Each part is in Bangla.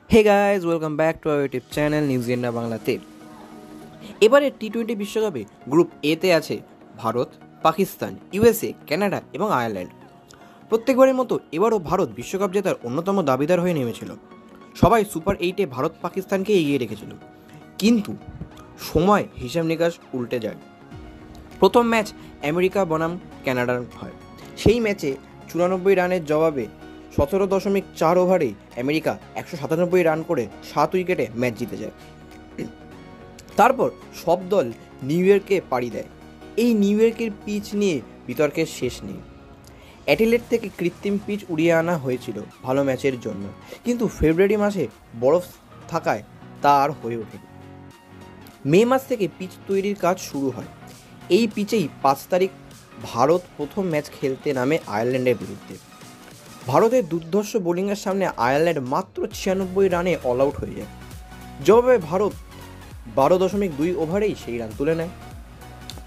Hey guys, welcome back to our YouTube channel news India বাংলাতে। এবারে টি-20 বিশ্বকাপে গ্রুপ এতে আছে ভারত, পাকিস্তান, ইউএসএ, কানাডা এবং আয়ারল্যান্ড। প্রত্যেকবারের মতো এবারও ভারত বিশ্বকাপ জেতার অন্যতম দাবিদার হয়ে নেমেছিল। সবাই সুপার 8-এ ভারত পাকিস্তানকে এগিয়ে রেখেছিল, কিন্তু সময় হিসাব নিকাশ উল্টে যায়। প্রথম ম্যাচ আমেরিকা বনাম কানাডার হয়। সেই ম্যাচে 94 রানের জবাবে 17.4 ওভারে আমেরিকা 197 রান করে 7 উইকেটে ম্যাচ জিতে যায়। তারপর সব দল নিউ ইয়র্কে পাড়ি দেয়। এই নিউ ইয়র্কের পিচ নিয়ে বিতর্কের শেষ নেই। অ্যাডিলেড থেকে কৃত্রিম পিচ উড়িয়ে আনা হয়েছিল ভালো ম্যাচের জন্য, কিন্তু ফেব্রুয়ারি মাসে বরফ থাকায় তা আর হয়ে ওঠেনি। মে মাস থেকে পিচ তৈরির কাজ শুরু হয়। এই পিচেই 5 তারিখ ভারত প্রথম ম্যাচ খেলতে নামে আয়ারল্যান্ডের বিরুদ্ধে। ভারতের দুর্ধর্ষ বোলিংয়ের সামনে আয়ারল্যান্ড মাত্র 96 রানে অল আউট হয়ে যায়। জবাবে ভারত 12.2 ওভারেই সেই রান তুলে নেয়।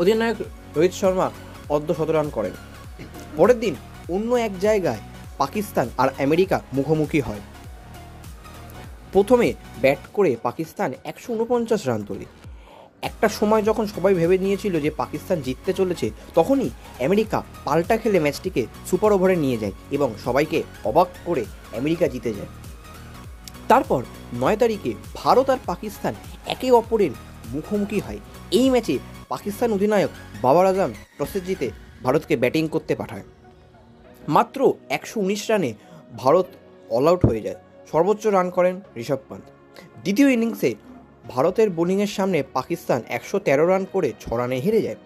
অধিনায়ক রোহিত শর্মা অর্ধশত রান করেন। পরের দিন অন্য এক জায়গায় পাকিস্তান আর আমেরিকা মুখোমুখি হয়। প্রথমে ব্যাট করে পাকিস্তান 149 রান তোলে। একটা সময় যখন সবাই ভেবে নিয়েছিল যে পাকিস্তান জিততে চলেছে, তখনই আমেরিকা পাল্টা খেলে ম্যাচটিকে সুপার ওভারে নিয়ে যায় এবং সবাইকে অবাক করে আমেরিকা জিতে যায়। তারপর 9 তারিখে ভারত আর পাকিস্তান একে অপরের মুখোমুখি হয়। এই ম্যাচে পাকিস্তান অধিনায়ক বাবর আজম টসে জিতে ভারতকে ব্যাটিং করতে পাঠায়। মাত্র 119 রানে ভারত অল আউট হয়ে যায়। সর্বোচ্চ রান করেন ঋষভ পান্ত। দ্বিতীয় ইনিংসে ভারতের বোলিংয়ের সামনে পাকিস্তান 113 রান করে 6 রানে হেরে যায়।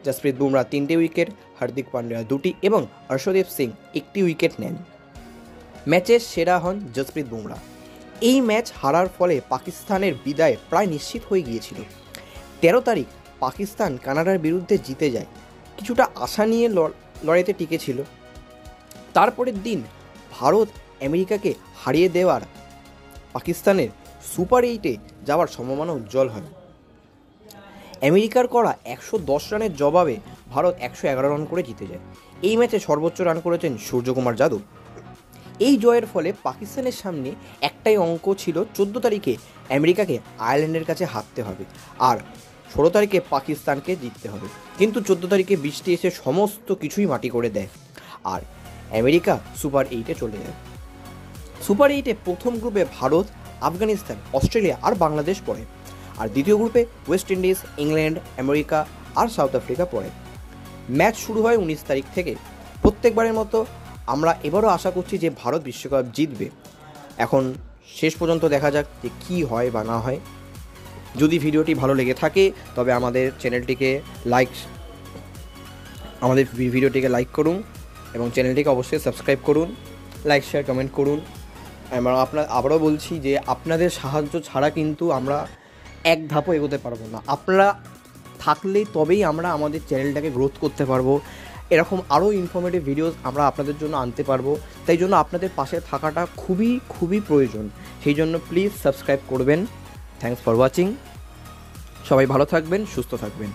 জসপ্রীত বুমরা 3টে উইকেট, হার্দিক পান্ডিয়া 2টি এবং হর্ষদীপ সিং 1টি উইকেট নেন। ম্যাচের সেরা হন জসপ্রীত বুমরা। এই ম্যাচ হারার ফলে পাকিস্তানের বিদায় প্রায় নিশ্চিত হয়ে গিয়েছিল। 13 তারিখ পাকিস্তান কানাডার বিরুদ্ধে জিতে যায়। কিছুটা আশা নিয়ে লড়াইতে টিকেছিল। তারপরের দিন ভারত আমেরিকাকে হারিয়ে দেওয়ার পাকিস্তানের সুপার 8-এ যাওয়ার সম্ভাবনা উজ্জ্বল হয়। আমেরিকার করা 110 রানের জবাবে ভারত 111 রান করে জিতে যায়। এই ম্যাচে সর্বোচ্চ রান করেছেন সূর্যকুমার যাদব। এই জয়ের ফলে পাকিস্তানের সামনে একটাই অঙ্ক ছিল, 14 তারিখে আমেরিকাকে আয়ারল্যান্ডের কাছে হারতে হবে আর 16 তারিখে পাকিস্তানকে জিততে হবে। কিন্তু 14 তারিখে বৃষ্টি এসে সমস্ত কিছুই মাটি করে দেয় আর আমেরিকা সুপার 8-এ চলে যায়। সুপার 8-এ প্রথম গ্রুপে ভারত, আফগানিস্তান, অস্ট্রেলিয়া আর বাংলাদেশ পড়ে, আর দ্বিতীয় গ্রুপে ওয়েস্ট ইন্ডিজ, ইংল্যান্ড, আমেরিকা আর সাউথ আফ্রিকা পড়ে। ম্যাচ শুরু হয় 19 তারিখ থেকে। প্রত্যেকবারের মতো আমরা এবারও আশা করছি যে ভারত বিশ্বকাপ জিতবে। এখন শেষ পর্যন্ত দেখা যাক যে কী হয় বা না হয়। যদি ভিডিওটি ভালো লেগে থাকে তবে আমাদের ভিডিওটিকে লাইক করুন এবং চ্যানেলটিকে অবশ্যই সাবস্ক্রাইব করুন, লাইক শেয়ার কমেন্ট করুন। আবারও বলছি যে আপনাদের সাহায্য ছাড়া কিন্তু আমরা এক ধাপও এগোতে পারবো না। আপনারা থাকলেই তবেই আমরা আমাদের চ্যানেলটাকে গ্রোথ করতে পারবো। এরকম আরও ইনফরমেটিভ ভিডিওস আমরা আপনাদের জন্য আনতে পারবো। তাই জন্য আপনাদের পাশে থাকাটা খুবই খুবই প্রয়োজন। সেই জন্য প্লিজ সাবস্ক্রাইব করবেন। Thanks for watching. সবাই ভালো থাকবেন, সুস্থ থাকবেন।